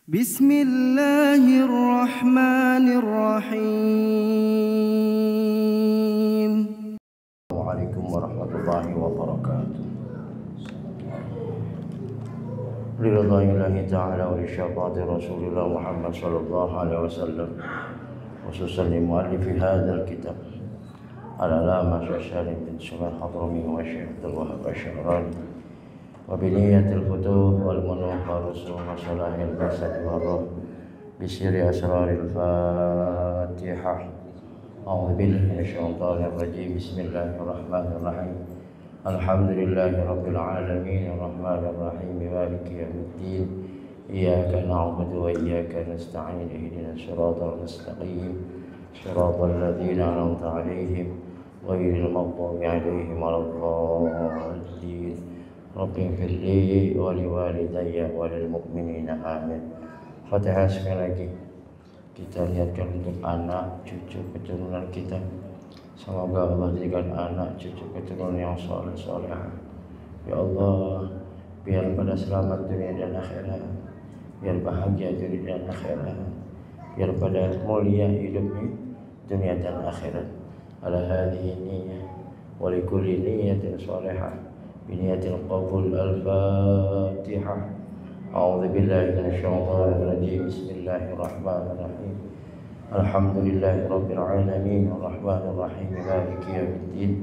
Bismillahirrahmanirrahim. Assalamualaikum warahmatullahi wabarakatuh. Lillahi ta'ala wa lisyafati Rasulullah Muhammad sallallahu alaihi wasallam, khususan li muallifi hadzal kitab al-alama Syekh bin Sulaiman Hadrami wa Syekh Abdul Wahab Asy-Sya'rani wa bi niyatil futuh wal munuh wa rusum wa salahil basad wa ruh bi sirri asraril Fatihah. A'udzu billahi minasyaitonir rajim. Bismillahirrahmanirrahim. Alhamdulillahirabbil alamin arrahmanir rahim maliki yaumiddin. Iyyaka na'budu wa iyyaka nasta'in. Ihdinas siratal mustaqim. Siratal ladzina an'amta 'alaihim ghairil maghdubi 'alaihim waladdallin. Rabbighfir li wa liwalidayya wa lil mu'minina amin. Fatihah sekali lagi. Kita lihatkan untuk anak, cucu, keturunan kita. Semoga Allah jadikan anak, cucu, keturunan yang soleh solehah. Ya Allah, biar pada selamat dunia dan akhirat, biar bahagia dunia dan akhirat, biar pada mulia hidupnya dunia dan akhirat. Ala hadhihi niyyah wa li kulli niyyatin sholihah bi niyyatil qabul. Al-Fatihah. A'udzu billahi minasyaitonir rajim. Bismillahirrahmanirrahim. Alhamdulillahi rabbil alamin arrahmanir rahim maliki yaumiddin.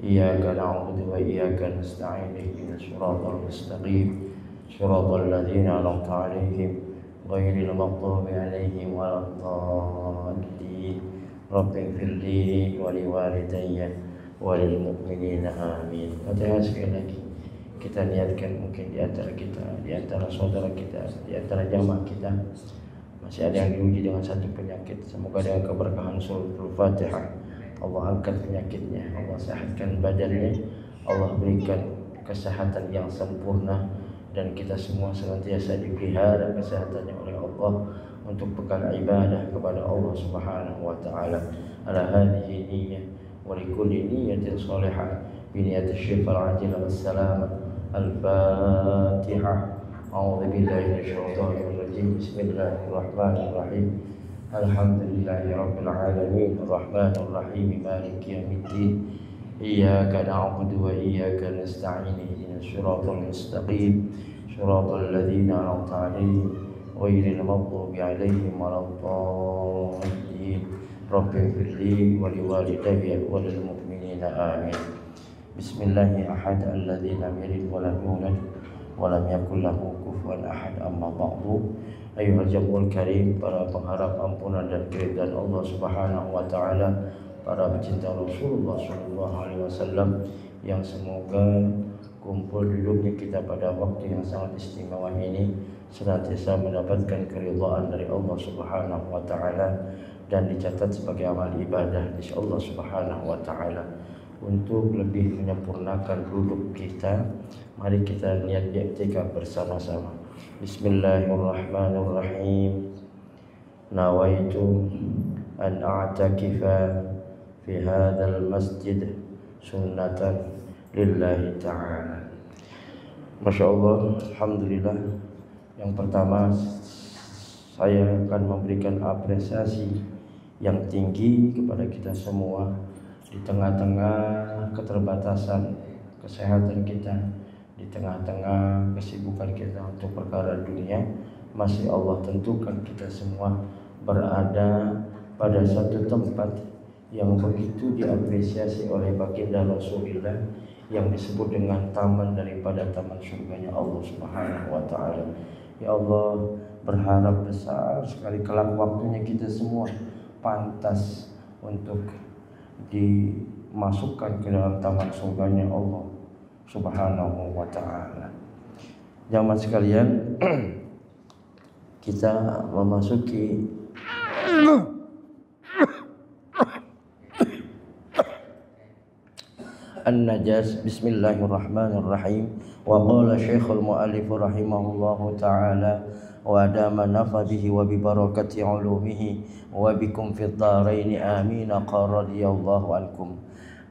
Iyyaka na'budu wa iyyaka nasta'in. Ihdinas siratal mustaqim. Siratal ladzina an'amta 'alaihim ghairil maghdubi 'alaihim waladdallin. Rabbighfir li wa liwalidayya wa lil mu'minina amin. Fatihah sekali lagi. Kita niatkan mungkin di antara kita, di antara saudara kita, di antara jamaah kita masih ada yang diuji dengan satu penyakit. Semoga dengan keberkahan suratul Fatihah Allah angkat penyakitnya, Allah sehatkan badannya, Allah berikan kesehatan yang sempurna, dan kita semua senantiasa dipelihara kesehatannya oleh Allah untuk bekal ibadah kepada Allah Subhanahu wa taala. Ala hadhihi niyyah wa li kulli niyyatin shalihah bi niyyati syifal ajil was salamah. Al-Fatihah. A'udzu billahi minasyaitonir rajim. Bismillahirrahmanirrahim. Alhamdulillahirabbil alamin arrahmanir rahim maliki yaumiddin. Iyyaka na'budu wa iyyaka nasta'in. Ihdinas siratal mustaqim. Siratal ladzina an'amta 'alaihim ghairil maghdubi 'alaihim waladdallin. Rabbighfir li wa liwalidayya wa lil mu'minina amin. Bismillahirrahmanirrahim. Alladzi lam yalid wa lam yulad walam yakul lahu kufuwan ahad. Amma ba'du. Ayuhal jamul karim, para pengharap ampunan dan keridhaan Allah Subhanahu wa taala, para pecinta Rasulullah sallallahu alaihi wasallam, yang semoga kumpul duduknya kita pada waktu yang sangat istimewa ini senantiasa mendapatkan keridhaan dari Allah Subhanahu wa taala dan dicatat sebagai amal ibadah di sisi Allah Subhanahu wa taala. Untuk lebih menyempurnakan duduk kita, mari kita niat i'tikaf bersama-sama. Bismillahirrahmanirrahim. Nawaitu an a'takifa fi hadzal masjid sunnatan lillahi ta'ala. Masya Allah, alhamdulillah. Yang pertama, saya akan memberikan apresiasi yang tinggi kepada kita semua. Di tengah-tengah keterbatasan kesehatan kita, di tengah-tengah kesibukan kita untuk perkara dunia, masih Allah tentukan kita semua berada pada satu tempat yang begitu diapresiasi oleh baginda Rasulullah, yang disebut dengan taman daripada taman surganya Allah Subhanahu wa taala. Ya Allah, berharap besar sekali kelak waktunya kita semua pantas untuk dimasukkan ke dalam taman surganya Allah Subhanahu wa ta'ala. Jamaah sekalian, kita memasuki An-Najas. Bismillahirrahmanirrahim. Wa qala Syekhul Mu'allif rahimahullahu ta'ala wa dama nafa bihi wa bi barakati ulumihi wa bikum fid dharain amin. Qala radiyallahu ankum.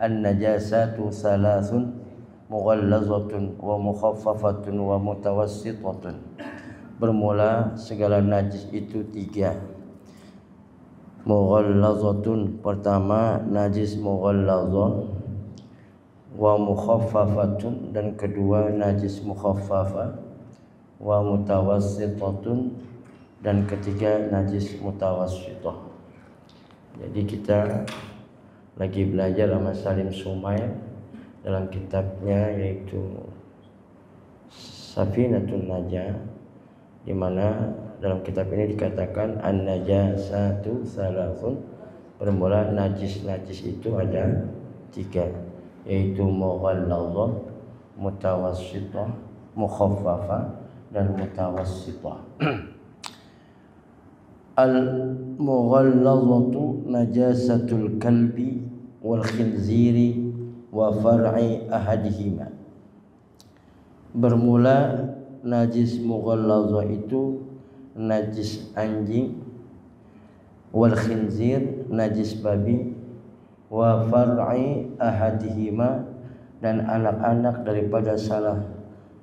An-najasatu thalathun mughallazatun wa mukhaffafatun wa mutawassitatun. bermula segala najis itu tiga. Mughallazatun, pertama najis mughallazah, wa mukhaffafatun, dan kedua najis mukhaffafah, wa mutawassitatun, dan ketiga najis mutawassitah. Jadi kita lagi belajar sama Salim Sumail dalam kitabnya yaitu Safinatun Najah, di mana dalam kitab ini dikatakan an-najasatu salasun, bermula najis-najis itu ada tiga, yaitu mughallazah, mutawassithah, mukhaffafah, dan mutawassithah. Al-mughallazatu najasatul kalbi wal khinziri wa far'i ahadihima. Bermula najis mughallazah itu najis anjing, wal khinzir najis babi, wa far'i ahadihima, dan anak-anak daripada salah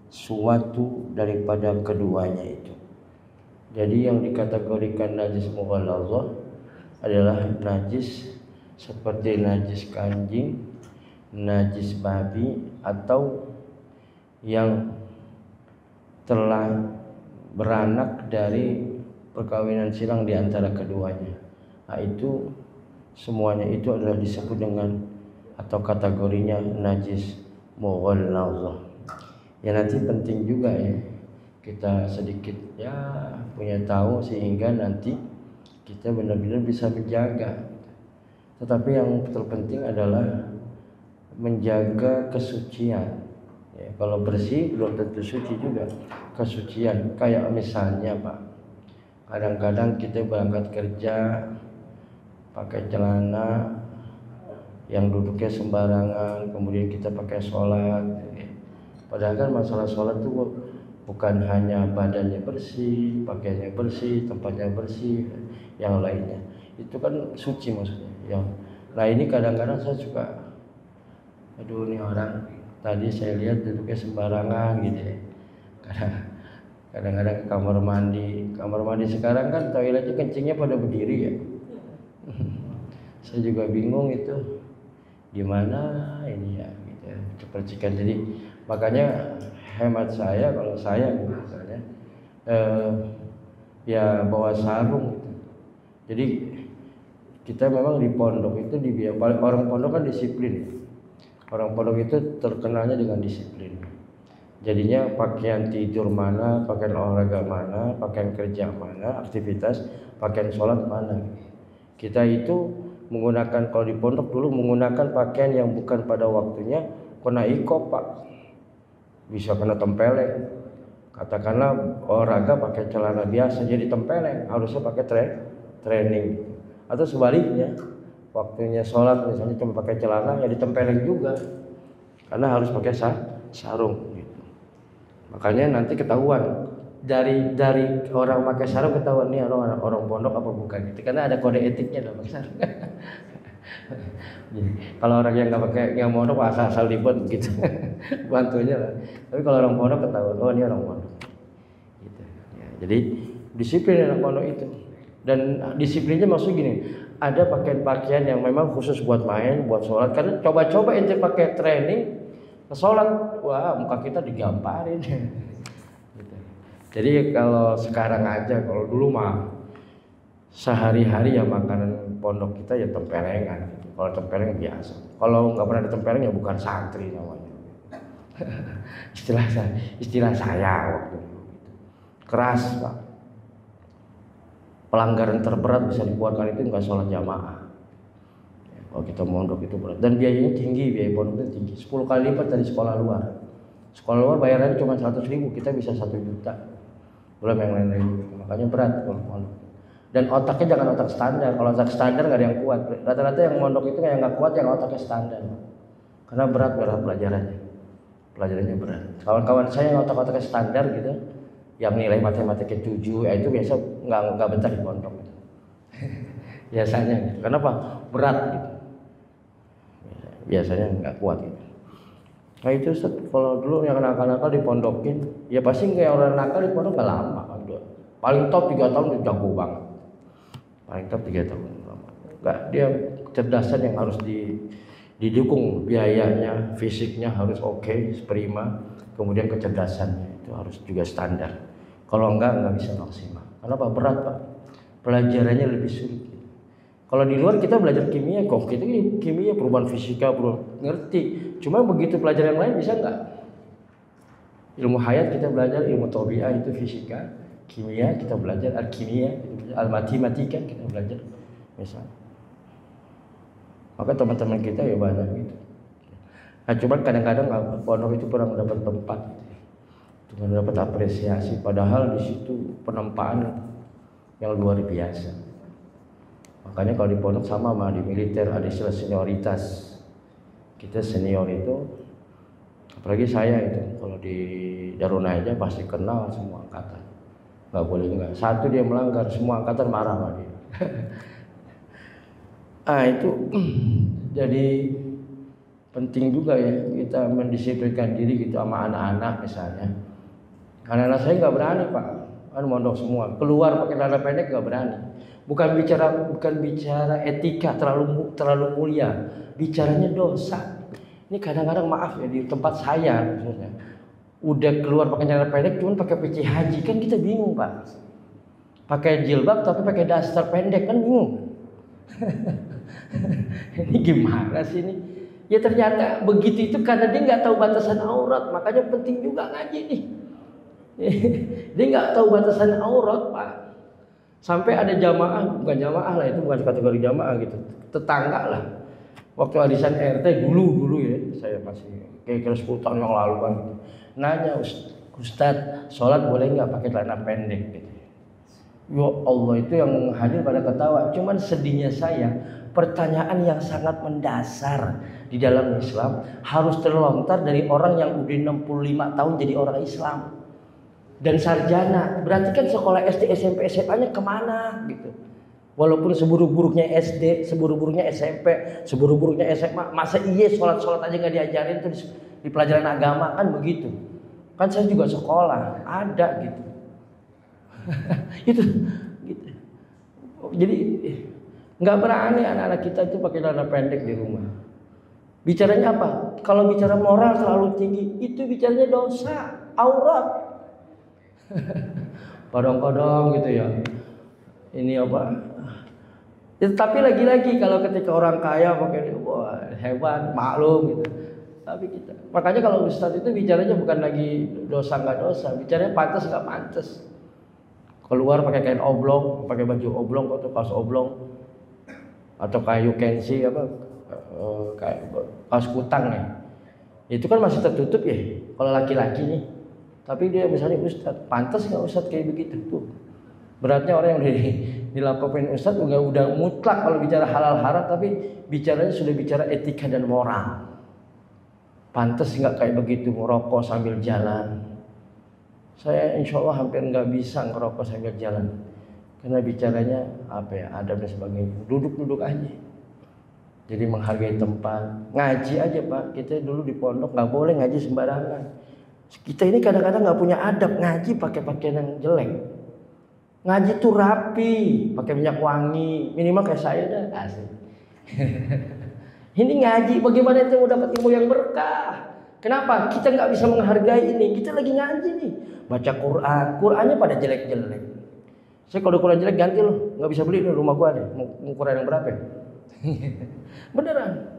suatu daripada keduanya itu. Jadi yang dikategorikan najis mughallazah adalah najis seperti najis anjing, najis babi, atau yang telah beranak dari perkawinan silang di antara keduanya. Nah, itu semuanya itu adalah disebut dengan atau kategorinya najis mughallazah. Ya nanti penting juga ya kita sedikit ya punya tahu sehingga nanti kita benar-benar bisa menjaga. Tetapi yang terpenting adalah menjaga kesucian. Ya, kalau bersih belum tentu suci juga. Kesucian kayak misalnya Pak, kadang-kadang kita berangkat kerja pakai celana yang duduknya sembarangan, kemudian kita pakai sholat. Padahal kan masalah sholat itu bukan hanya badannya bersih, pakaiannya bersih, tempatnya bersih, yang lainnya. Itu kan suci maksudnya. Nah ini kadang-kadang saya suka, aduh ini orang tadi saya lihat duduknya sembarangan gitu ya. Kadang-kadang kamar mandi sekarang kan toiletnya kencingnya pada berdiri ya. Saya juga bingung itu gimana ini ya gitu, kepercikan. Jadi makanya hemat saya kalau saya misalnya ya bawa sarung gitu. Jadi kita memang di pondok itu orang pondok kan disiplin. Orang pondok itu terkenalnya dengan disiplin. Jadinya pakaian tidur mana, pakaian olahraga mana, pakaian kerja mana, aktivitas, pakaian sholat mana. Kita itu menggunakan, kalau di pondok dulu menggunakan pakaian yang bukan pada waktunya, kena ikop Pak, bisa kena tempeleng. Katakanlah olahraga pakai celana biasa jadi tempeleng, harusnya pakai training. Atau sebaliknya, waktunya sholat misalnya cuma pakai celana ya ditempeleng juga, karena harus pakai sarung gitu. Makanya nanti ketahuan dari orang pakai sarung, ketahuan nih orang pondok apa bukan gitu, karena ada kode etiknya dalam sarung. Kalau orang yang nggak pakai, yang pondok asal ribet gitu, bantunya lah. Tapi kalau orang pondok ketahuan, oh ini orang pondok gitu. Ya, jadi disiplin orang pondok itu. Dan disiplinnya maksud gini, ada pakaian-pakaian yang memang khusus buat main, buat sholat. Karena coba-coba ente pakai training ke sholat, wah muka kita digamparin. Gitu. Jadi kalau sekarang aja, kalau dulu mah sehari-hari ya makanan pondok kita ya tempelengan. Gitu. Kalau tempeleng biasa. Kalau nggak pernah ditempeleng ya bukan santri namanya. istilah saya waktu itu. Keras Pak. Pelanggaran terberat bisa dikeluarkan itu nggak sholat jamaah. Ya, kalau kita mondok itu berat dan biayanya tinggi, biaya pondoknya tinggi, 10 kali lipat dari sekolah luar. Sekolah luar bayarannya cuma 100.000, kita bisa 1 juta. Belum yang lain-lain. Makanya berat kalau mondok. Dan otaknya jangan otak standar. Kalau otak standar nggak ada yang kuat. Rata-rata yang mondok itu yang nggak kuat yang otaknya standar. Karena berat pelajarannya berat. Kawan-kawan saya yang otak-otaknya standar gitu, yang nilai matematikanya 7, ya itu biasa nggak betah di pondok. Biasanya gitu. Kenapa? Berat gitu. Biasanya nggak kuat gitu. Nah itu kalau dulu yang nakal-nakal dipondokin, ya pasti kayak orang nakal di pondok nggak lama, 2 Paling top 3 tahun udah jago banget. Paling top 3 tahun. Enggak, dia kecerdasan yang harus didukung, biayanya, fisiknya harus oke, prima. Kemudian kecerdasannya itu harus juga standar. Kalau enggak bisa maksimal. Kenapa? Berat Pak. Pelajarannya lebih sulit. Kalau di luar kita belajar kimia, kok kita ini kimia, perubahan fisika, ngerti. Cuma begitu pelajaran yang lain bisa enggak? Ilmu hayat kita belajar, ilmu tabiat itu fisika, kimia kita belajar, alkimia, matematika kita belajar, misalnya. Maka teman-teman kita ya banyak gitu. Nah, cuman kadang-kadang pondok itu kurang dapat tempat, kurang dapat apresiasi. Padahal di situ penempaan yang luar biasa. Makanya kalau di pondok sama di militer ada istilah senioritas. Kita senior itu, apalagi saya itu kalau di Daruna aja pasti kenal semua angkatan. Nggak boleh enggak. Satu dia melanggar, semua angkatan marah sama dia. Itu jadi penting juga ya kita mendisiplinkan diri gitu sama anak-anak misalnya. Anak-anak saya nggak berani Pak, mondok semua, keluar pakai celana pendek nggak berani. Bukan bicara etika terlalu mulia, bicaranya dosa. Ini kadang-kadang maaf ya di tempat saya misalnya, udah keluar pakai celana pendek, cuman pakai peci haji kan kita bingung Pak. Pakai jilbab tapi pakai daster pendek kan bingung. Ini gimana sih ini? Ya ternyata begitu itu karena dia nggak tahu batasan aurat, makanya penting juga ngaji nih. Dia nggak tahu batasan aurat Pak. Sampai ada jamaah, bukan jamaah lah itu bukan kategori jamaah gitu, tetangga lah. Waktu arisan RT dulu ya, saya masih kira-kira 10 tahun yang lalu kan. Nanya Ustadz, sholat boleh nggak pakai celana pendek? Gitu. Ya Allah itu yang hadir pada ketawa. Cuman sedihnya saya, pertanyaan yang sangat mendasar di dalam Islam harus terlontar dari orang yang udah 65 tahun jadi orang Islam. Dan sarjana, berarti kan sekolah SD, SMP, SMA-nya kemana gitu. Walaupun seburuk-buruknya SD, seburuk-buruknya SMP, seburuk-buruknya SMA, masa iya sholat aja nggak diajarin tuh di pelajaran agama kan begitu. Kan saya juga sekolah, ada gitu. Itu gitu. Jadi nggak berani anak-anak kita itu pakai celana pendek di rumah. Bicaranya apa? Kalau bicara moral terlalu tinggi, itu bicaranya dosa, aurat. Kodong-kodong gitu ya. Ini apa? Ya, tapi lagi-lagi kalau ketika orang kaya pakai wah hebat, maklum gitu. Tapi kita, makanya kalau Ustadz itu bicaranya bukan lagi dosa nggak dosa, bicaranya pantas nggak pantas. Keluar pakai kain oblong, pakai baju oblong atau kaos oblong, atau kayak you can see apa kayak kaos kutang ya. Itu kan masih tertutup ya kalau laki-laki nih. Tapi dia misalnya Ustadz, pantas nggak Ustadz kayak begitu tuh? Beratnya orang yang dilakukan Ustadz udah mutlak kalau bicara halal haram, tapi bicaranya sudah bicara etika dan moral. Pantas nggak kayak begitu ngerokok sambil jalan? Saya insya Allah hampir nggak bisa ngerokok sambil jalan, karena bicaranya apa ya, adab dan sebagainya. Duduk aja. Jadi menghargai tempat. Ngaji aja Pak. Kita dulu di pondok nggak boleh ngaji sembarangan. Kita ini kadang-kadang nggak punya adab, ngaji pakai pakaian yang jelek. Ngaji tuh rapi, pakai minyak wangi, minimal kayak saya dah. Asik. Ini ngaji, bagaimana itu mau dapat ilmu yang berkah? Kenapa? Kita nggak bisa menghargai ini. Kita lagi ngaji nih, baca Qurannya pada jelek-jelek. Saya kalau Quran jelek ganti loh, nggak bisa beli di rumah gua deh. Mau Quran yang berapa? Beneran.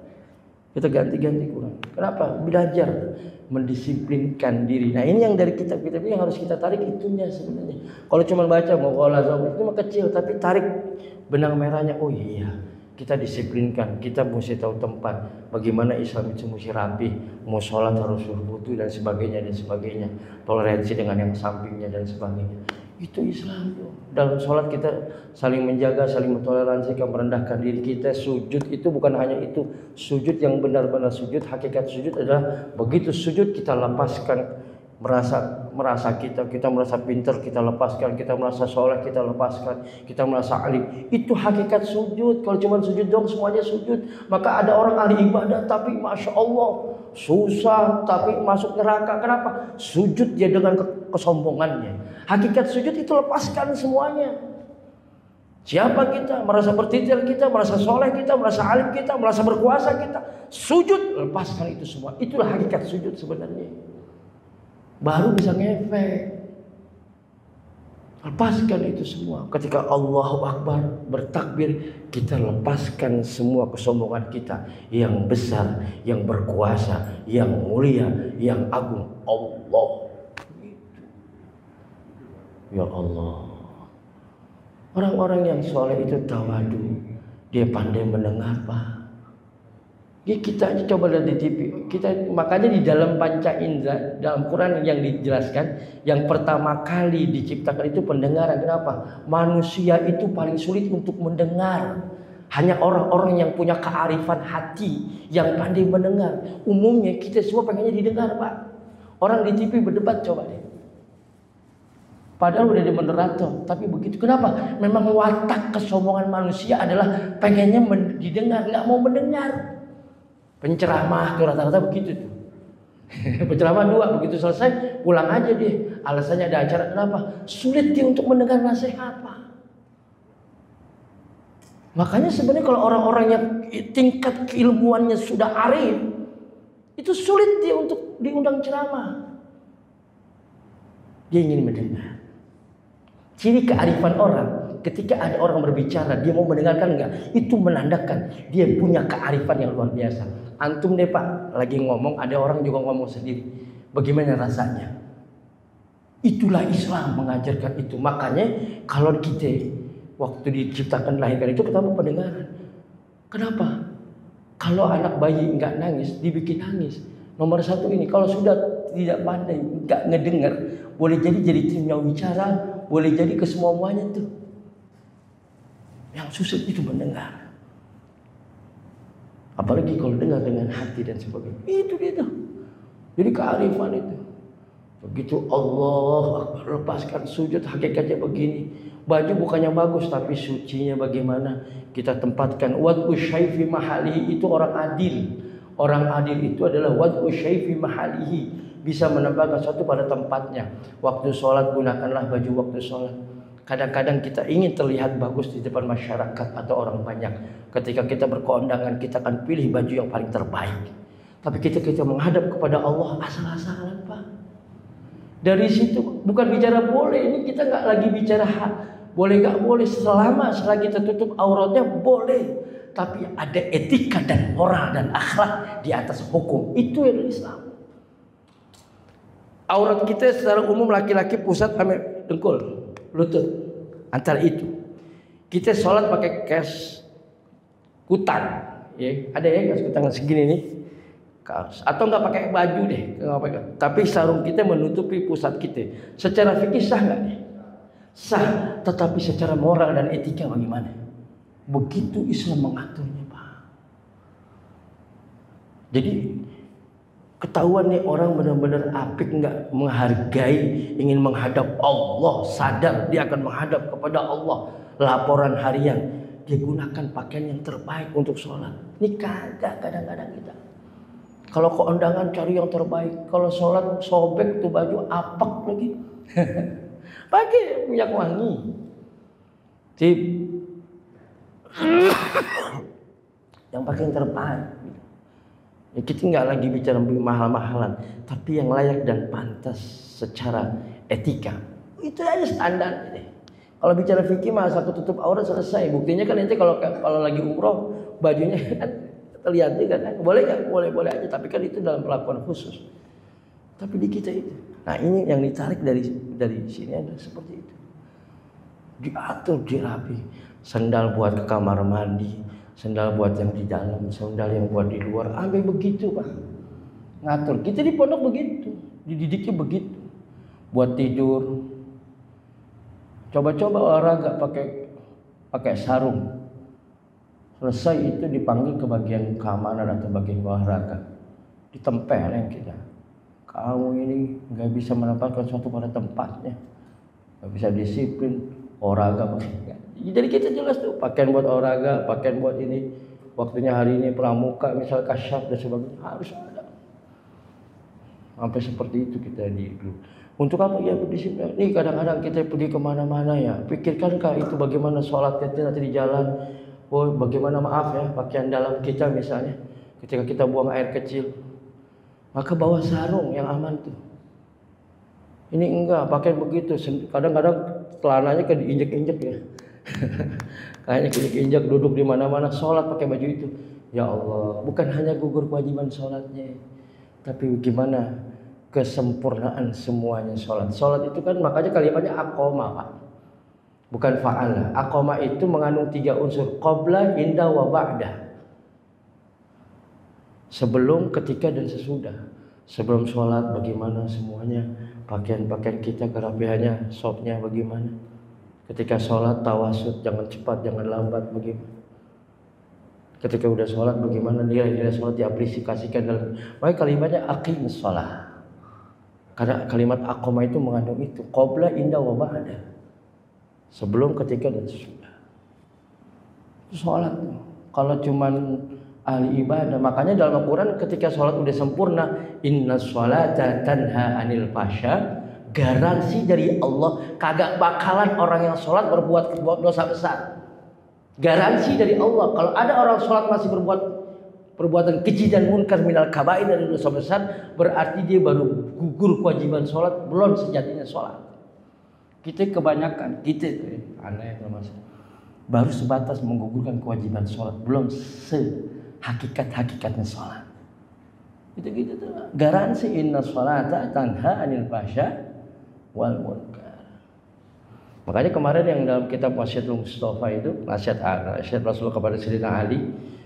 Kita ganti-ganti Quran. Kenapa? Belajar mendisiplinkan diri. Nah ini yang dari kitab-kitab ini yang harus kita tarik itunya sebenarnya. Kalau cuma baca muqalah itu mah kecil, tapi tarik benang merahnya. Oh iya, kita disiplinkan. Kita mesti tahu tempat. Bagaimana Islam itu mesti rapi. Mau sholat harus berwudu dan sebagainya. Toleransi dengan yang sampingnya dan sebagainya. Itu Islam tuh. Dalam sholat kita saling menjaga, saling mentoleransi, merendahkan diri kita. Sujud itu bukan hanya itu. Sujud yang benar-benar sujud. Hakikat sujud adalah begitu sujud kita lepaskan merasa kita merasa pintar, kita lepaskan. Kita merasa soleh, kita lepaskan. Kita merasa alim. Itu hakikat sujud. Kalau cuma sujud dong semuanya sujud. Maka ada orang ahli ibadah tapi masya Allah susah tapi masuk neraka. Kenapa? Sujud dia dengan kesombongannya. Hakikat sujud itu lepaskan semuanya. Siapa kita, merasa bertitil kita, merasa soleh kita, merasa alim kita, merasa berkuasa kita, sujud, lepaskan itu semua. Itulah hakikat sujud sebenarnya. Baru bisa ngefek. Lepaskan itu semua. Ketika Allahu Akbar bertakbir, kita lepaskan semua kesombongan kita yang besar, yang berkuasa, yang mulia, yang agung. Allah. Ya Allah. Orang-orang yang soleh itu tawadu. Dia pandai mendengar, Pak. Ya, kita aja coba lihat di TV. Makanya di dalam Panca Indra, dalam Quran yang dijelaskan, yang pertama kali diciptakan itu pendengaran. Kenapa? Manusia itu paling sulit untuk mendengar. Hanya orang-orang yang punya kearifan hati yang pandai mendengar. Umumnya kita semua pengennya didengar, Pak. Orang di TV berdebat, coba deh. Padahal udah di moderator, tapi begitu. Kenapa? Memang watak kesombongan manusia adalah pengennya didengar, nggak mau mendengar. Penceramah tuh rata-rata begitu tuh. Penceramah 2, begitu selesai pulang aja dia. Alasannya ada acara. Kenapa? Sulit dia untuk mendengar nasihat, Pak. Makanya sebenarnya kalau orang-orang yang tingkat keilmuannya sudah arif, itu sulit dia untuk diundang ceramah. Dia ingin mendengar. Ciri kearifan orang, ketika ada orang berbicara, dia mau mendengarkan enggak? Itu menandakan dia punya kearifan yang luar biasa. Antum deh, Pak, lagi ngomong, ada orang juga ngomong sendiri. Bagaimana rasanya? Itulah Islam mengajarkan itu. Makanya kalau kita waktu diciptakan lahirkan itu pertama pendengaran. Kenapa? Kalau anak bayi enggak nangis, dibikin nangis. Nomor 1 ini, kalau sudah tidak pandai, enggak ngedengar, boleh jadi timnya bicara, boleh jadi ke semua-muanya tuh. Yang susah itu mendengar. Apalagi kalau dengar dengan hati dan sebagainya. Itu dia tuh. Jadi kearifan itu. Begitu Allah Akbar, lepaskan sujud, hakikatnya begini. Baju bukannya bagus tapi sucinya bagaimana kita tempatkan. Wad'u syaifi mahalihi, itu orang adil. Orang adil itu adalah wad'u syaifi mahalihi, bisa menempatkan sesuatu pada tempatnya. Waktu sholat gunakanlah baju waktu sholat. Kadang-kadang kita ingin terlihat bagus di depan masyarakat atau orang banyak. Ketika kita berkondangan, kita akan pilih baju yang paling terbaik. Tapi kita menghadap kepada Allah asal-asalan, Pak. Dari situ bukan bicara boleh, ini kita nggak lagi bicara boleh nggak boleh, selagi tertutup auratnya boleh. Tapi ada etika dan moral dan akhlak di atas hukum. Itu yang Islam. Aurat kita secara umum laki-laki pusat sampai dengkul, lutut, antara itu. Kita sholat pakai kaos kutang, ya. Ada ya kaos kutang segini nih, kaos. Atau nggak pakai baju deh, tapi sarung kita menutupi pusat kita. Secara fikih sah nggak nih? Sah, tetapi secara moral dan etika bagaimana? Begitu Islam mengaturnya, Pak. Jadi ketahuan nih orang benar-benar apik, nggak menghargai, ingin menghadap Allah, sadar dia akan menghadap kepada Allah. Laporan harian, dia gunakan pakaian yang terbaik untuk sholat. Ini kagak kadang-kadang kita. Kalau ke undangan cari yang terbaik, kalau sholat sobek tuh baju apak lagi. Pakai minyak wangi. Tip. Yang pakai yang terbaik. Ya, kita nggak lagi bicara mahal-mahalan, tapi yang layak dan pantas secara etika. Itu aja standar ini. Kalau bicara fikih mah satu tutup aurat selesai. Buktinya kan nanti kalau lagi umroh bajunya kan terlihat juga kan. Boleh nggak? Boleh aja. Tapi kan itu dalam perlakuan khusus. Tapi di kita itu. Nah ini yang ditarik dari sini adalah seperti itu. Diatur, dirapi. Sandal buat ke kamar mandi. Sandal buat yang di dalam, sandal yang buat di luar. Ambil begitu, Pak. Ngatur. Kita di pondok begitu. Dididiknya begitu. Buat tidur. Coba-coba olahraga pakai sarung. Selesai itu dipanggil ke bagian keamanan atau bagian olahraga. Ditempelin kita. Kamu ini nggak bisa menempatkan sesuatu pada tempatnya. Nggak bisa disiplin. Olahraga maksudnya. Jadi kita jelas tuh pakaian buat olahraga, pakaian buat ini, waktunya hari ini pramuka, misal kasyaf dan sebagainya harus ada. Sampai seperti itu kita di dulu. Untuk apa ia berdisiplin? Ini kadang-kadang kita pergi kemana-mana ya. Pikirkankah itu bagaimana sholat kita nanti di jalan? Oh, bagaimana maaf ya pakaian dalam kita misalnya. Ketika kita buang air kecil, maka bawa sarung yang aman tuh. Ini enggak, pakai begitu. Kadang-kadang celananya kayak diinjek-injek ya. Kayaknya diinjek, duduk di mana-mana, sholat pakai baju itu. Ya Allah, bukan hanya gugur kewajiban sholatnya, tapi bagaimana kesempurnaan semuanya sholat. Sholat itu kan makanya kalimatnya aqoma, Pak. Bukan fa'ala. Aqoma itu mengandung 3 unsur, qabla, inda, wa ba'da. Sebelum, ketika, dan sesudah. Sebelum sholat bagaimana semuanya, pakaian-pakaian kita kerapihannya, sopnya bagaimana. Ketika sholat tawasud, jangan cepat, jangan lambat, bagaimana. Ketika udah sholat bagaimana nilai-nilai sholat diaplikasikan dalam. Makanya kalimatnya aqimus sholat. Karena kalimat aqoma itu mengandung itu, qabla, inda, wa ba'da. Sebelum, ketika, dan sesudah. Sholat kalau cuman ahli ibadah, makanya dalam Al-Quran ketika sholat udah sempurna, inna sholata tanha anil fasya, garansi dari Allah kagak bakalan orang yang sholat berbuat dosa besar. Garansi dari Allah, kalau ada orang sholat masih berbuat perbuatan keji dan munkar minal kabair dan dosa besar, berarti dia baru gugur kewajiban sholat, belum sejatinya sholat. Kita kebanyakan, kita aneh mas, baru sebatas menggugurkan kewajiban sholat, belum sehakikat-hakikatnya sholat. Itu gitu tuh. Garansi inna sholata tanha anil fasya wal munkar. Makanya kemarin yang dalam kitab Wasiatul Mustafa itu nasihat Rasul kepada Sayyidina Ali,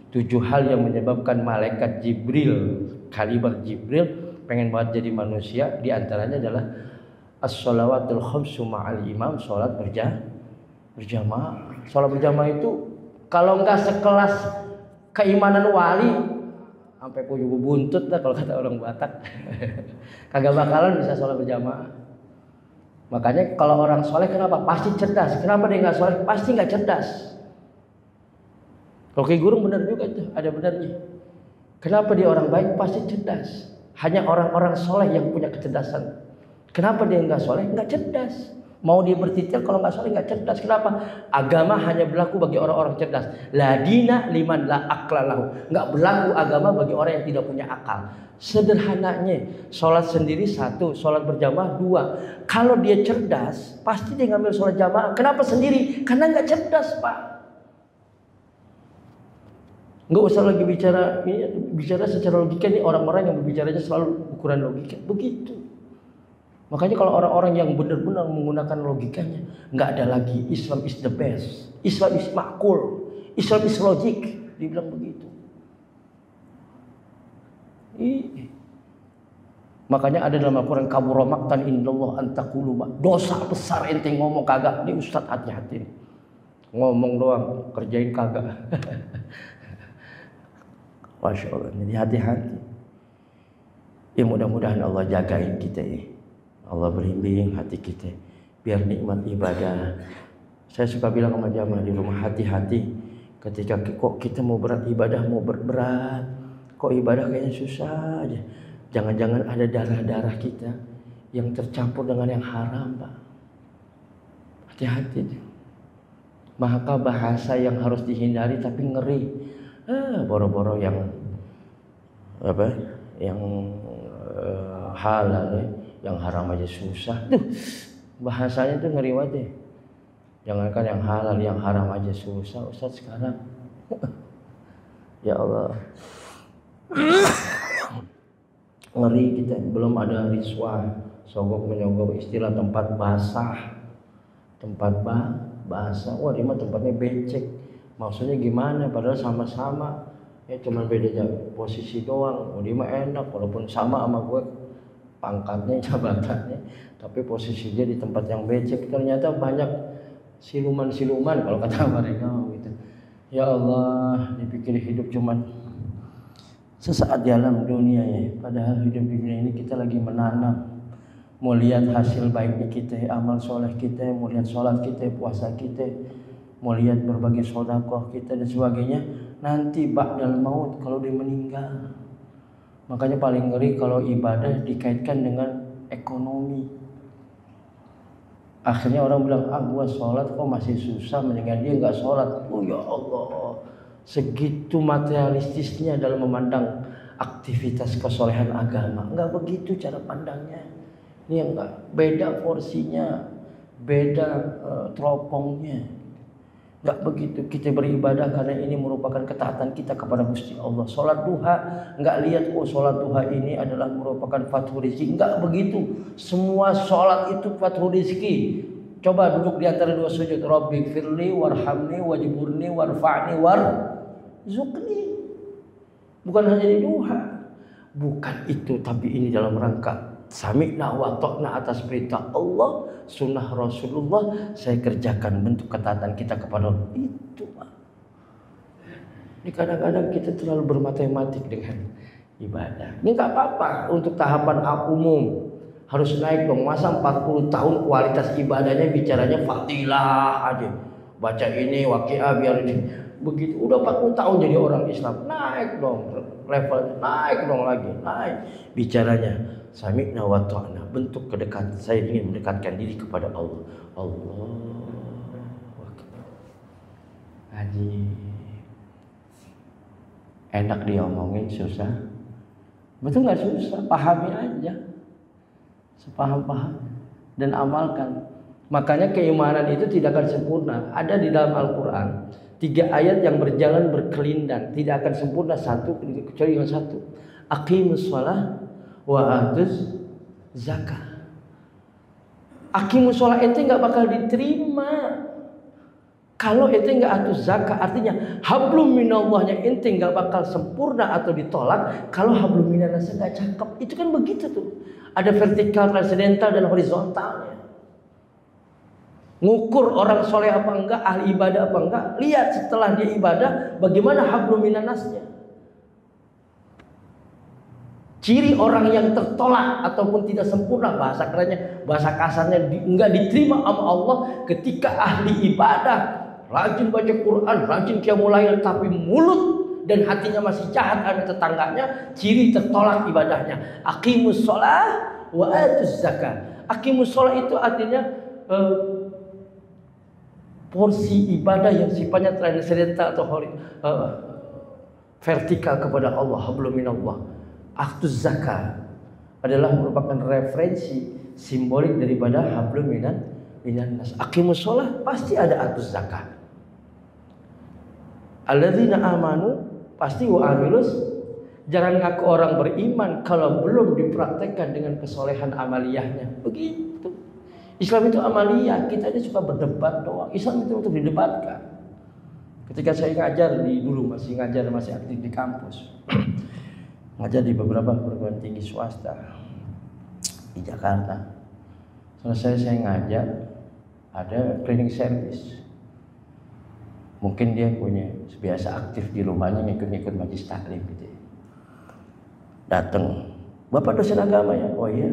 7 hal yang menyebabkan malaikat Jibril, kaliber Jibril pengen banget jadi manusia, di antaranya adalah as-shalawatul khamsu ma'al imam, sholat berjamaah. Sholat berjamaah itu kalau enggak sekelas keimanan wali, sampai puyuh buntut dah kalau kata orang Batak. Kagak bakalan bisa sholat berjamaah. Makanya kalau orang soleh kenapa? Pasti cerdas. Kenapa dia nggak soleh? Pasti nggak cerdas. Kalau Ki Guru benar juga itu, ada benarnya. Kenapa dia orang baik? Pasti cerdas. Hanya orang-orang soleh yang punya kecerdasan. Kenapa dia nggak soleh? Nggak cerdas. Mau dia bertitir kalau nggak soleh nggak cerdas. Kenapa? Agama hanya berlaku bagi orang-orang cerdas. La dina liman la aqla lahu. Nggak berlaku agama bagi orang yang tidak punya akal. Sederhananya, sholat sendiri 1, sholat berjamaah 2. Kalau dia cerdas, pasti dia ngambil sholat jamaah. Kenapa sendiri? Karena nggak cerdas, Pak. Nggak usah lagi bicara secara logika nih, orang-orang yang berbicaranya selalu ukuran logika. Begitu. Makanya kalau orang-orang yang benar-benar menggunakan logikanya, nggak ada lagi Islam is the best, Islam is makul, Islam is logic, dibilang begitu. Makanya ada dalam Al-Quran, kabura maqtan indallah an taqulu, dosa besar ente ngomong kagak. Ini Ustadz hati-hati, ngomong doang kerjain kagak. Masya Allah, jadi hati-hati ya. Mudah-mudahan Allah jagain kita ya, Allah berbimbing hati kita biar nikmat ibadah. Saya suka bilang sama jamaah di rumah, hati-hati ketika kok kita mau berat ibadah, mau berat, kok ibadah kayaknya susah aja. Jangan-jangan ada darah-darah kita yang tercampur dengan yang haram, Pak. Hati-hati. Maka bahasa yang harus dihindari tapi ngeri. Boro-boro yang apa? Yang halal ya, yang haram aja susah. Bahasanya tuh ngeri banget deh. Jangankan yang halal, yang haram aja susah Ustaz sekarang. Ya Allah. Ngeri kita, belum ada riswah, sogok menyogok, istilah tempat basah, tempat basah. Wah, ini mah tempatnya becek. Maksudnya gimana? Padahal sama-sama, ya cuma beda posisi doang. Oh, dia mah enak, walaupun sama gue pangkatnya, jabatannya, tapi posisinya di tempat yang becek. Ternyata banyak siluman-siluman kalau kata mereka gitu. Ya Allah, dipikir hidup cuman sesaat di alam dunia ya. Padahal hidup di dunia ini kita lagi menanam. Mau lihat hasil baiknya kita, amal soleh kita, mau lihat sholat kita, puasa kita, mau lihat berbagai sedekah kita dan sebagainya. Nanti ba'dal maut kalau dia meninggal. Makanya paling ngeri kalau ibadah dikaitkan dengan ekonomi. Akhirnya orang bilang, gua sholat kok masih susah, mendingan dia nggak sholat. Oh ya Allah, segitu materialistisnya dalam memandang aktivitas kesolehan agama. Nggak begitu cara pandangnya. Ini enggak, beda porsinya, beda teropongnya. Nggak begitu. Kita beribadah karena ini merupakan ketaatan kita kepada Gusti Allah. Sholat duha, nggak lihat sholat duha ini adalah merupakan fathu rizki. Nggak begitu. Semua sholat itu fathu rizki. Coba duduk di antara dua sujud. Rabbi firli warhamni wajburni warfa'ni warzuqni. Bukan hanya di duha. Bukan itu, tapi ini dalam rangka sami'na wa ta'na atas perintah Allah, sunnah Rasulullah, saya kerjakan bentuk ketaatan kita kepada Allah. Itu Pak. Ini kadang-kadang kita terlalu bermatematik dengan ibadah. Ini nggak apa-apa untuk tahapan umum. Harus naik dong. Masa 40 tahun kualitas ibadahnya bicaranya fadilah aja. Baca ini waqiah biar ini. Begitu udah 40 tahun jadi orang Islam, naik dong levelnya, naik dong lagi, naik bicaranya. Sami'na wa ta'na, bentuk kedekatan. Saya ingin mendekatkan diri kepada Allah. Allah Akbar. Haji enak diomongin, susah. Betul nggak susah? Pahami aja, sepaham-paham dan amalkan. Makanya keimanan itu tidak akan sempurna. Ada di dalam Al-Quran 3 ayat yang berjalan berkelindan, tidak akan sempurna satu kecuali yang satu. Aqimus shalah wa atuz zakah. Aqimus shalah ente nggak bakal diterima kalau ente nggak atuz zakah. Artinya hablum minallahnya ente nggak bakal sempurna atau ditolak kalau hablum minannasnya nggak cakep. Itu kan begitu tuh. Ada vertikal, transendental dan horizontalnya. Ngukur orang soleh apa enggak, ahli ibadah apa enggak, lihat setelah dia ibadah bagaimana hablum minannasnya. Ciri orang yang tertolak ataupun tidak sempurna, bahasa kerennya, bahasa kasarnya enggak diterima sama Allah ketika ahli ibadah, rajin baca Quran, rajin qiyamul lail, tapi mulut dan hatinya masih jahat sama tetangganya, ciri tertolak ibadahnya. Aqimus shalah wa atuz zakah. Aqimus shalah itu artinya porsi ibadah yang sifatnya transendental atau vertikal kepada Allah, hablum minallah. Aktuz zakah adalah merupakan referensi simbolik daripada hablum minannas. Aqimus shalah pasti ada aktuz zakah. Alladzina amanu pasti wa amilus. Jangan ngaku orang beriman kalau belum dipraktekkan dengan kesolehan amaliyahnya. Begitu. Islam itu amaliyah, kita ini suka berdebat doang. Islam itu untuk didebatkan. Ketika saya ngajar dulu masih aktif di kampus. Ngajar di beberapa perguruan tinggi swasta di Jakarta. Selesai saya ngajar, ada cleaning service. Mungkin dia punya biasa aktif di rumahnya ngikut-ngikut majelis taklim gitu. Datang, Bapak dosen agama ya? Oh iya.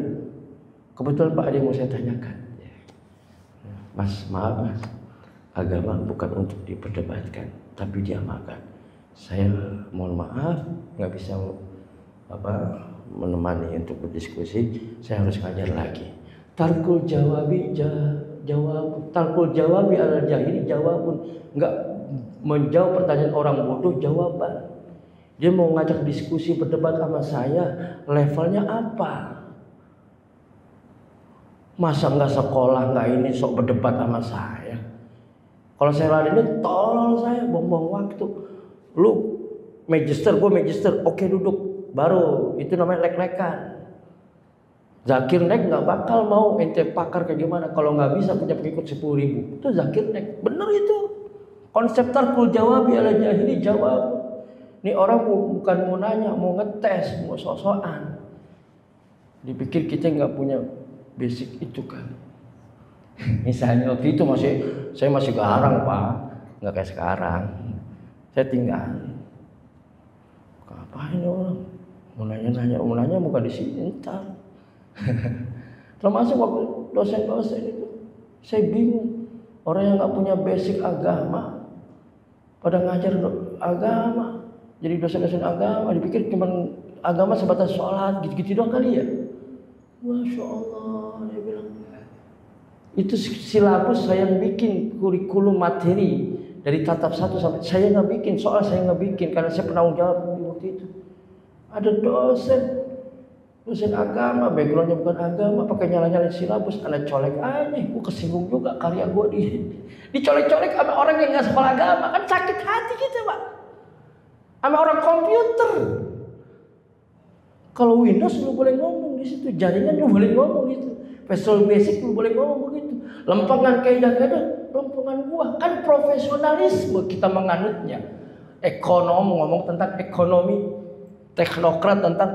Kebetulan Pak ada yang mau saya tanyakan. Mas, maaf Mas, agama bukan untuk diperdebatkan, tapi diamalkan. Saya mohon maaf nggak bisa menemani untuk berdiskusi. Saya harus ngajar lagi. Tarkul jawabi ala jahili jawabun. Nggak menjawab pertanyaan orang bodoh jawaban. Dia mau ngajak diskusi berdebat sama saya, levelnya apa? Masa nggak sekolah nggak ini sok berdebat sama saya? Kalau saya lari ini tolol saya, buang-buang waktu. Lu magister, gue magister, oke duduk, baru itu namanya lek-lekan. Zakir Naik nggak bakal mau ente pakar kayak gimana kalau nggak bisa punya pengikut 10.000. Itu Zakir Naik, bener itu. Konsep tarkul jawabi ala jahili jawab. Ini orang bukan mau nanya, mau ngetes, mau sok-sokan. Dipikir kita nggak punya basic itu kan. Misalnya waktu itu saya masih garang Pak, nggak kayak sekarang. Saya tinggal. Ngapain orang? Mau nanya bukan di sini entar. Termasuk waktu dosen-dosen itu, saya bingung. Orang yang nggak punya basic agama, pada ngajar agama, jadi dosen-dosen agama, dipikir cuma agama sebatas sholat, gitu-gitu doang kali ya. Masya Allah, dia bilang. Itu silabus saya yang bikin, kurikulum materi dari tatap 1 sampai saya nggak bikin, soal saya nggak bikin karena saya penanggung jawab di waktu itu. Ada dosen agama, backgroundnya bukan agama, pakai nyala-nyalain silabus, anak colek aja, gue kesinggung juga karya gue dicolek-colek sama orang yang nggak sekolah agama, kan sakit hati gitu Pak, sama orang komputer. Kalau Windows lu boleh ngomong di situ, jaringan lu boleh ngomong gitu, Visual Basic lu boleh ngomong begitu, lempengan kaidah-kaidah, lempengan gua kan profesionalisme kita menganutnya. Ekonom ngomong tentang ekonomi, teknokrat tentang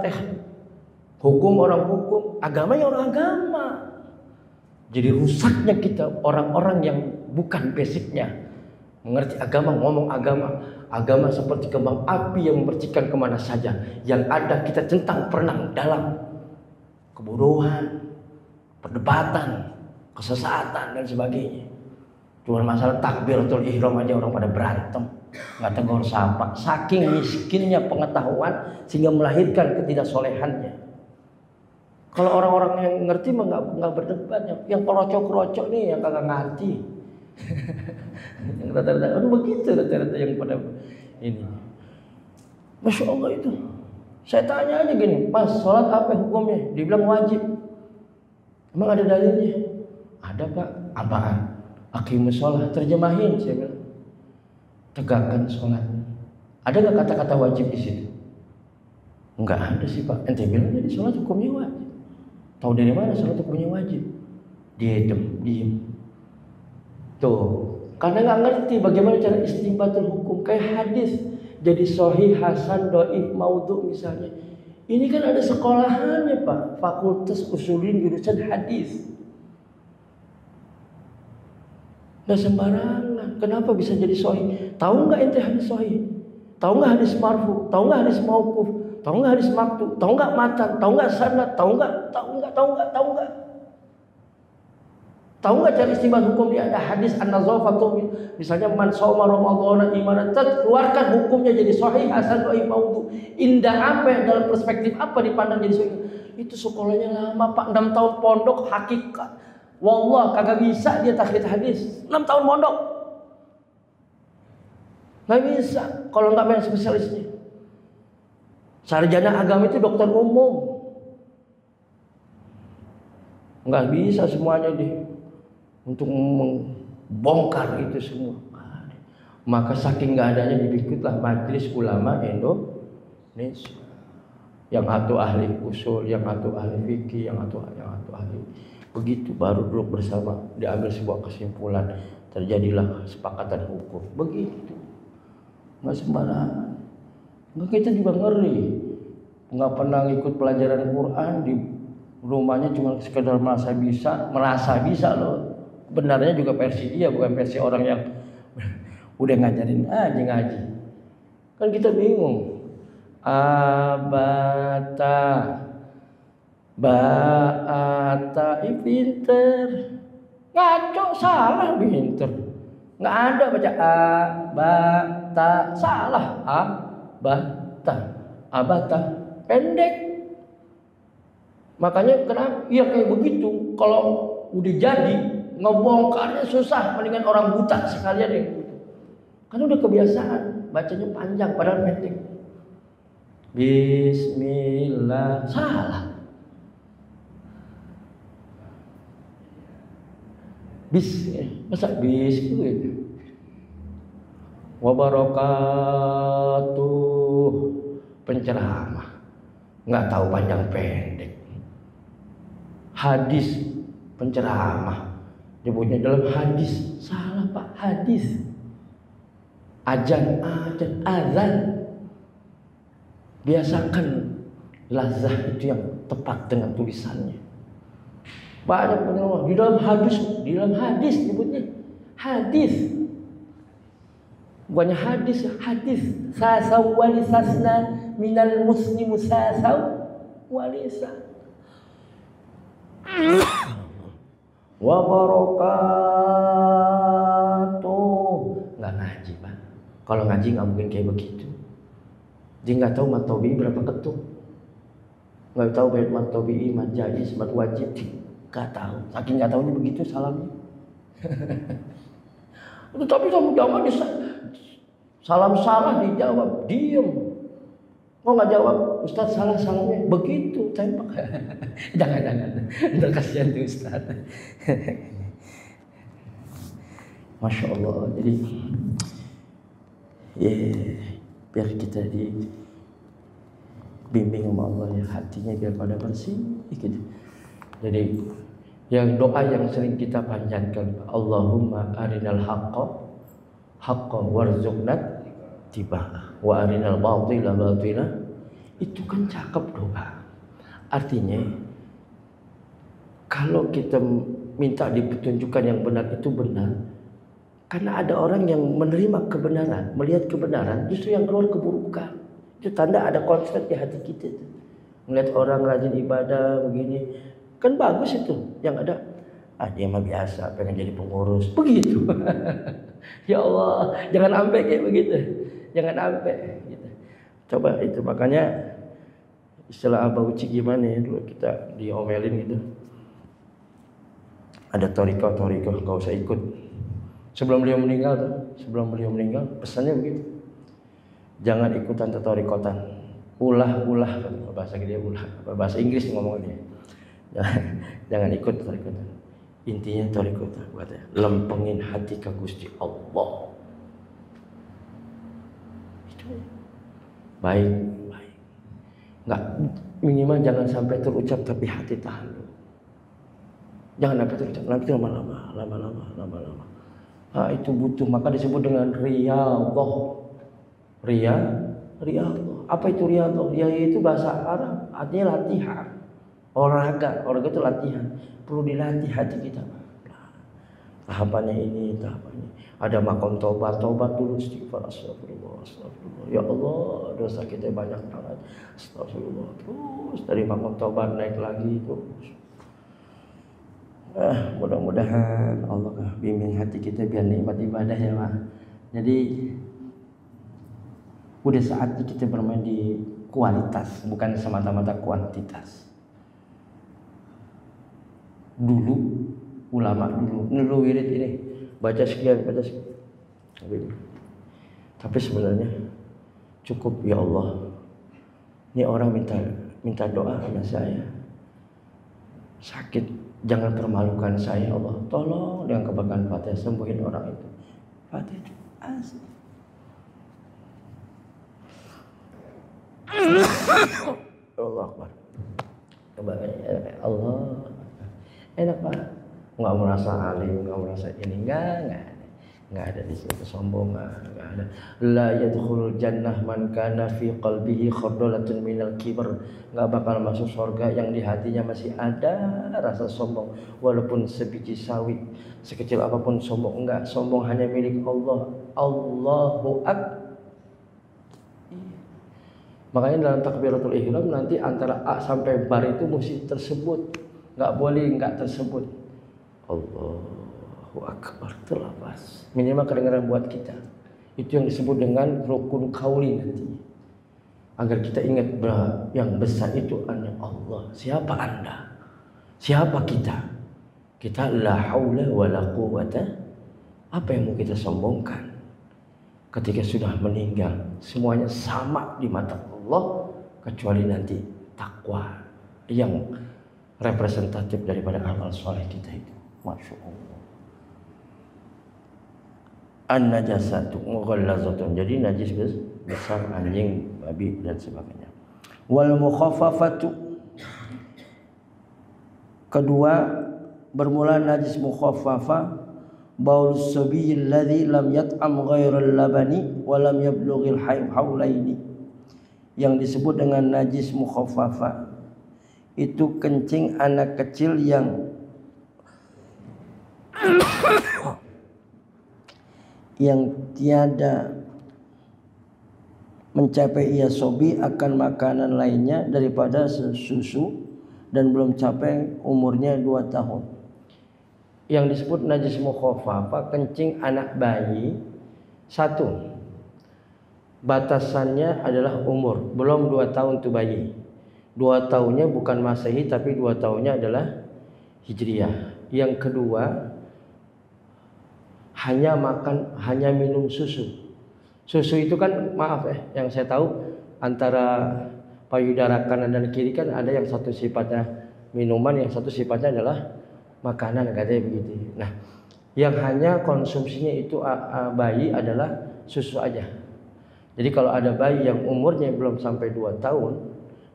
hukum orang hukum, agama ya orang agama. Jadi rusaknya kita orang-orang yang bukan basicnya mengerti agama, ngomong agama. Agama seperti kembang api yang memercikan kemana saja. Yang ada kita centang perenang dalam kebodohan, perdebatan, kesesatan dan sebagainya. Cuma masalah takbiratul ihram aja orang pada berantem, nggak tegur sapa. Saking miskinnya pengetahuan sehingga melahirkan ketidaksolehannya. Kalau orang-orang yang ngerti mah nggak berdebat. Yang kerocok-kerocok nih yang kagak ngerti. Yang rata-rata begitu, rata-rata yang pada ini. Masya Allah itu. Saya tanya aja gini, Mas, sholat apa hukumnya? Dibilang wajib. Emang ada dalilnya? Ada Pak. Apaan? Aqimus sholat. Terjemahin saya bilang. Tegakkan sholat. Ada nggak kata-kata wajib di situ? Enggak ada sih Pak. Ente bilang jadi sholat hukumnya wajib. Tahu dari mana sholat hukumnya wajib? Diem. Tuh. Karena nggak ngerti bagaimana cara istinbatul hukum. Kayak hadis jadi sahih, hasan, dhaif, maudhu misalnya. Ini kan ada sekolahannya Pak, Fakultas Usulin jurusan hadis. Nggak sembarangan. Kenapa bisa jadi sahih? Tahu nggak ente hadis sahih? Tahu nggak hadis marfu? Tahu nggak hadis mauquf? Tahu nggak hadis maktu? Tahu nggak matan? Tahu nggak sanad? Tahu nggak? Tahu nggak cara istinbat hukum dia? Ada hadis an-nazafatu, misalnya man shoma ramadhana imanan, keluarkan hukumnya jadi sahih, hasan, dhaif, maudhu. Indah apa dalam perspektif apa dipandang jadi sahih? Itu sekolahnya lama Pak, 6 tahun pondok hakikat. Wallah kagak bisa dia takhid hadis. 6 tahun pondok. Nggak bisa kalau nggak main spesialisnya. Sarjana agama itu dokter umum. Nggak bisa semuanya deh. Untuk membongkar itu semua. Maka saking nggak adanya dibikinlah Majelis Ulama Indonesia. Yang satu ahli usul, yang satu ahli fikih, yang satu ahli. Begitu baru duduk bersama, diambil sebuah kesimpulan, terjadilah kesepakatan hukum. Begitu. Nggak sembarangan. Nggak, kita juga ngeri. Nggak pernah ikut pelajaran Quran di rumahnya cuma sekedar merasa bisa loh. Benarnya juga versi dia, bukan versi orang yang udah ngajarin aja ngaji. Kan kita bingung. Abata Ba'ata pinter. Ngaco, salah pinter. Nggak ada baca abata, salah abata pendek. Makanya kenapa? Ya kayak begitu. Kalau udah jadi ngebongkarnya susah, mendingan orang buta sekalian yang gitu. Karena udah kebiasaan bacanya panjang padahal pendek. Bismillah, salah. Masa bis gitu. Wabarakatuh, penceramah, nggak tahu panjang pendek. Hadis, penceramah, nyebutnya dalam hadis, salah Pak, hadis. Azan, biasakan lazah itu yang tepat dengan tulisannya. Banyak penyelenggaraan di dalam hadis nyebutnya hadis, bukannya hadis. Sasaw walisasna minal muslimu sasaw walisa wa barakatuh. Nggak ngaji Pak. Kalau ngaji nggak mungkin kayak begitu. Dia nggak tahu matobi berapa ketuk, nggak tahu bait matobi, mat jais, mat wajib. Gak tahu. Saking gak tahunya begitu salamnya. Tapi kamu jangan salam salah dijawab, diem. Kok nggak jawab? Ustaz salah salamnya begitu tembak. Jangan. Ntar kasihan tuh Ustaz. Masya Allah. Jadi biar kita dibimbing sama Allah ya, hatinya biar pada bersih gitu. Jadi yang doa yang sering kita panjatkan, Allahumma arinal haqqa warzuqna tiba'ah wa arinal batila, itu kan cakep doa. Artinya kalau kita minta dipetunjukkan yang benar itu benar, karena ada orang yang menerima kebenaran, melihat kebenaran, justru yang keluar keburukan. Itu tanda ada konslet di hati kita. Melihat orang rajin ibadah begini, kan bagus itu. Yang ada, dia mah biasa, pengen jadi pengurus, begitu. Ya Allah, jangan sampai kayak begitu. Jangan sampai gitu. Coba itu, makanya istilah Abah Uci gimana ya, dulu kita diomelin gitu. Ada toriko gak usah ikut. Sebelum beliau meninggal pesannya begitu. Jangan ikutan torikotan. Ulah bahasa dia ulah, bahasa Inggris ngomong dia. Jangan ikut torikotan. Intinya torikotan buatnya lempengin hati ke Gusti Allah. Itu baik. Enggak, minimal jangan sampai terucap tapi hati tahan. Jangan sampai terucap, nanti lama-lama. Itu butuh, maka disebut dengan riyadhah. Riyadhah. Apa itu riyadhah? Riyadhah itu bahasa Arab, artinya latihan. Olahraga itu latihan. Perlu dilatih hati kita. Tahapannya ini. Ada makom tobat dulu, istighfar, astagfirullah. Ya Allah, dosa kita banyak banget. Astagfirullah. Terus dari makom tobat naik lagi terus. Mudah-mudahan Allah bimbing hati kita biar nikmat ibadah ya Pak. Jadi udah saatnya kita bermain di kualitas, bukan semata-mata kuantitas. Dulu ulama dulu wirid ini baca sekian. Tapi sebenarnya cukup, ya Allah. Ini orang minta doa sama saya. Sakit, jangan permalukan saya, Allah. Tolong dengan kebaikan Fatihah sembuhin orang itu. Fatihah itu asli. Allah Akbar. Allah. Enak Pak. Enggak merasa alim, enggak merasa ini, enggak ada di situ kesombongan, enggak ada. La yadkhulul jannah man kana fi qalbihi khardalatun minal kibr. Enggak bakal masuk surga yang di hatinya masih ada rasa sombong, walaupun sebiji sawi, sekecil apapun sombong. Enggak, sombong hanya milik Allah. Allahu Akbar. Makanya dalam takbiratul ihram nanti antara A sampai bar itu mesti tersebut. Enggak boleh enggak tersebut. Allahu Akbar terlepas. Minimal kedengaran buat kita. Itu yang disebut dengan rukun qauli nanti. Agar kita ingat bahwa yang besar itu hanya Allah. Siapa Anda? Siapa kita? Kita la haula wala quwata. Apa yang mau kita sombongkan? Ketika sudah meninggal, semuanya sama di mata Allah kecuali nanti takwa yang representatif daripada amal soleh kita itu. Masya Allah. An-najasatu mughallazatun. Jadi najis besar, anjing, babi dan sebagainya. Wal mukhaffafatu. Kedua, bermula najis mukhaffafah baul sabiyil ladzi lam yat'am ghairal labani wa lam yablughil haulaini. Yang disebut dengan najis mukhaffafah itu kencing anak kecil yang tiada mencapai ia sobi akan makanan lainnya daripada susu dan belum capai umurnya 2 tahun. Yang disebut najis mukhaffafah kencing anak bayi. 1, batasannya adalah umur, belum 2 tahun tuh bayi. 2 tahunnya bukan Masehi tapi 2 tahunnya adalah Hijriah. Yang kedua, hanya minum susu. Susu itu kan maaf yang saya tahu antara payudara kanan dan kiri kan ada yang satu sifatnya minuman, yang satu sifatnya adalah makanan, katanya begitu. Nah, yang hanya konsumsinya itu bayi adalah susu aja. Jadi kalau ada bayi yang umurnya belum sampai 2 tahun,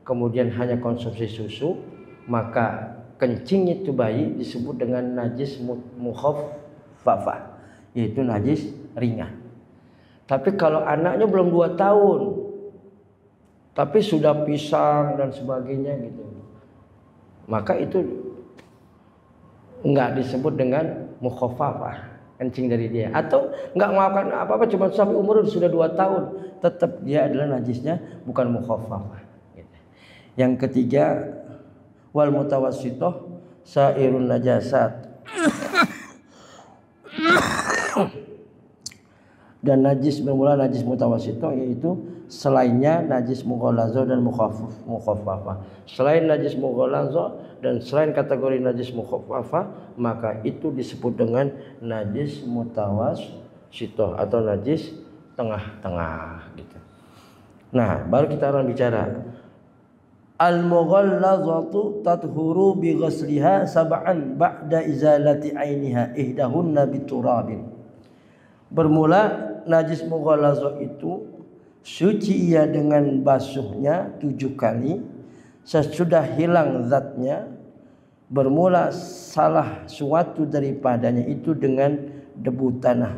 kemudian hanya konsumsi susu, maka kencing itu bayi disebut dengan najis mukhaffafah, yaitu najis ringan. Tapi kalau anaknya belum 2 tahun, tapi sudah pisang dan sebagainya gitu, maka itu enggak disebut dengan mukhaffafah, kencing dari dia. Atau enggak melakukan apa-apa, cuma sampai umur sudah 2 tahun, tetap dia adalah najisnya bukan mukhaffafah. Yang ketiga, wal mutawassithah sairun najasat. Dan najis bermula najis mutawassithah, yaitu selainnya najis mughalazah dan mukhaffafah. Selain najis mughalazah dan selain kategori najis mukhaffafah, maka itu disebut dengan najis mutawassithah atau najis tengah-tengah gitu. Nah, baru kita akan bicara al-mughallazatu tathuru bi ghasliha sab'an ba'da izalati 'ainiha ihdahunna biturabin. Bermula najis mughallazah itu suci ia dengan basuhnya 7 kali sesudah hilang zatnya. Bermula salah suatu daripadanya itu dengan debu tanah.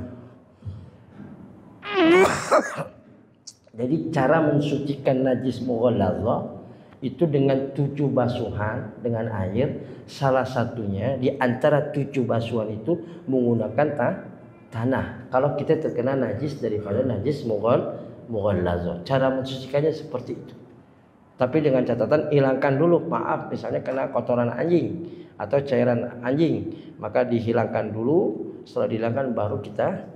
Jadi cara mensucikan najis mughallazah itu dengan 7 basuhan dengan air. Salah satunya di antara 7 basuhan itu menggunakan tanah. Kalau kita terkena najis daripada najis mughallazah, cara mensucikannya seperti itu. Tapi dengan catatan hilangkan dulu, maaf misalnya kena kotoran anjing atau cairan anjing, maka dihilangkan dulu. Setelah dihilangkan baru kita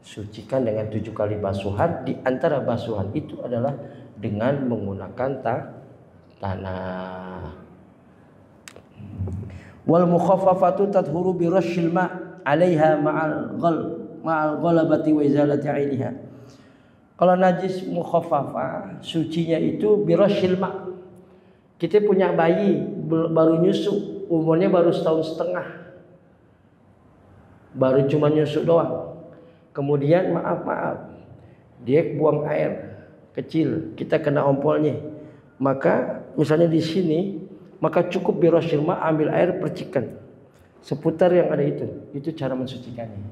sucikan dengan 7 kali basuhan. Di antara basuhan itu adalah dengan menggunakan tanah. Wal mukhaffafatu tathuru bi rasyil ma' 'alaiha ma'al ghalabati wa izalati 'ainiha. Kalau najis mukhaffafah sucinya itu bi rasyil ma'. Kita punya bayi baru nyusu, umurnya baru 1,5 tahun. Baru cuma nyusu doang. Kemudian maaf dia buang air kecil, kita kena ompolnya. Maka misalnya di sini, maka cukup bi rasyil ma', ambil air percikan seputar yang ada itu cara mensucikannya.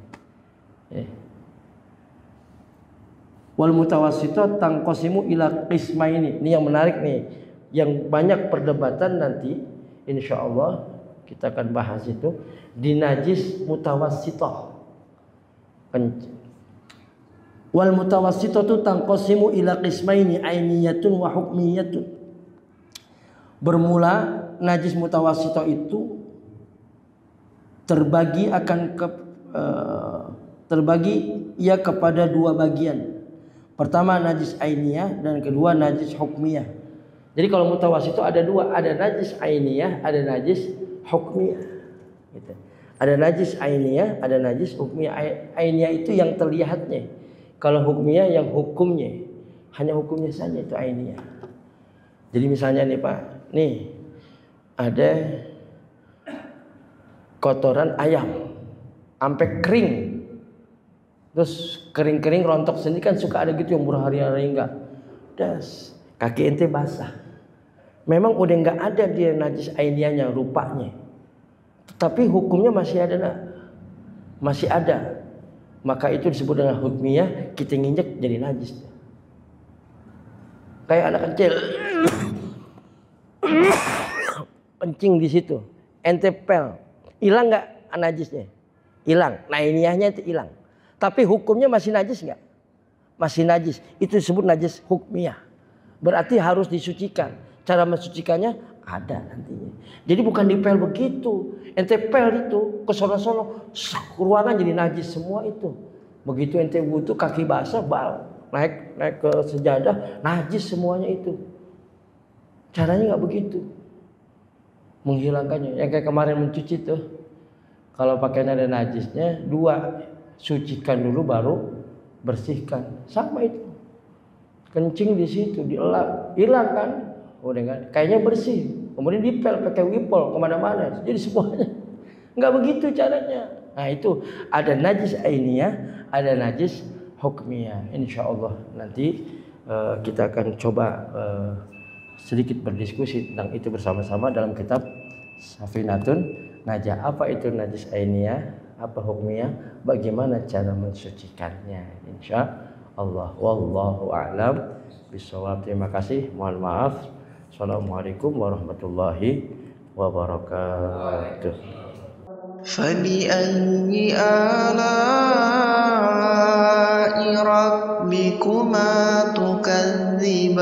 Wal mutawassithah tanqasimu ila qismaini. Ini yang menarik nih, yang banyak perdebatan nanti insyaallah kita akan bahas itu di najis mutawassithah. Wal mutawassithatu tanqasimu ila qismaini ainiyatun wa hukmiyatun. Bermula najis mutawassithah itu terbagi ia kepada 2 bagian. Pertama najis ainiyah dan kedua najis hukmiyah. Jadi kalau mutawassithah ada 2, ada najis ainiyah, ada najis hukmiyah. Gitu. Ada najis ainiyah, ada najis hukmiyah. Ainiyah itu yang terlihatnya. Kalau hukmiyah yang hukumnya, hanya hukumnya saja itu ainiyah. Jadi misalnya nih Pak, nih ada kotoran ayam sampai kering, terus kering-kering rontok sendiri kan suka ada gitu yang berhari-hari enggak. Das, kaki ente basah. Memang udah enggak ada dia najis ainiyahnya rupanya, tetapi hukumnya masih ada. Maka itu disebut dengan hukmiyah, kita nginjek jadi najis. Kayak anak kecil kencing di situ, ente pel, hilang nggak najisnya? Hilang. Nah ainiyahnya itu hilang. Tapi hukumnya masih najis nggak? Masih najis. Itu disebut najis hukmiyah. Berarti harus disucikan. Cara mensucikannya ada nantinya. Jadi bukan dipel begitu. Ente pel itu ke sono-sono, ruangan jadi najis semua itu. Begitu ente wudu kaki basah, naik ke sejadah, najis semuanya itu. Caranya nggak begitu. menghilangkannya. Yang kayak kemarin mencuci tuh, kalau pakaian ada najisnya, 2 sucikan dulu baru bersihkan. Sama itu. Kencing di situ, dielap, hilang kan? Udah kan? Kayaknya bersih. Kemudian dipel pakai wipol kemana-mana. Jadi semuanya. Enggak begitu caranya. Nah itu ada najis ainiyah, ada najis hukmiyah. Insyaallah nanti kita akan coba sedikit berdiskusi tentang itu bersama-sama dalam kitab Safinatun Najah. Apa itu najis ainiyah, apa hukmiyah, bagaimana cara mensucikannya, insyaallah. Wallahu a'lam bishawab. Terima kasih, mohon maaf. Assalamualaikum warahmatullahi wabarakatuh. فبأي آلاء ربكما تكذبان